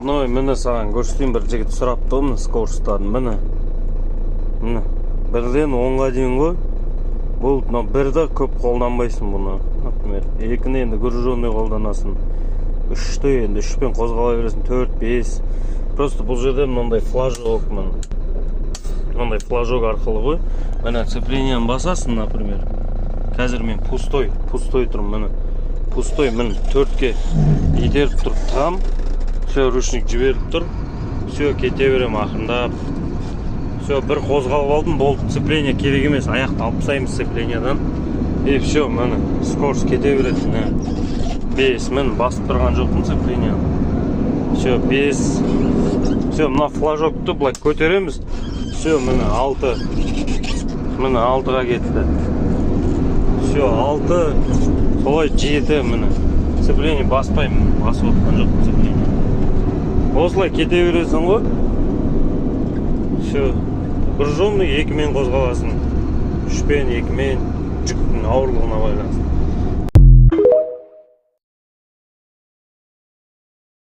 Міне саған көрсетейін, бір жігіт сұрапты ғой, скоростарын. Міне бірден 10-ға дейін ғой. Бұл бірді көп қолданбайсың бұны. Например, екіні енді груженный қолданасың. Үшті енді үшпен қозғала бересің, 4-5. Просто бұл жерде мынандай флажок, мынандай флажок арқылы ғой. Міне цепленияны басасың, например. Қазір мен пустой тұрмын, міне. Пустой, міне 4-ке итеріп тұрып тығам. Все, ручник жіберіп тұр. Все, кете берем ақырындап. Все, бір қозғалып алдым, болды, сцепление керек емес, аяқты алып тастаймыз сцеплениядан. И все, міне скорость кете береді. 5, міне басып тұрған жоқпын сцепленияны. Все, 5. Все, мына флажокты былай көтереміз. Все, міне 6. Міне 6-ға кетті. Все, 6. Солай 7, міне. Сцепление баспаймын, басып отқан жоқпын сцепление. Осылай кете бересің ғой. Все, груженный 2-мен қозғаласың. 3-пен, 2-мен жүктің ауырлығына байланысты.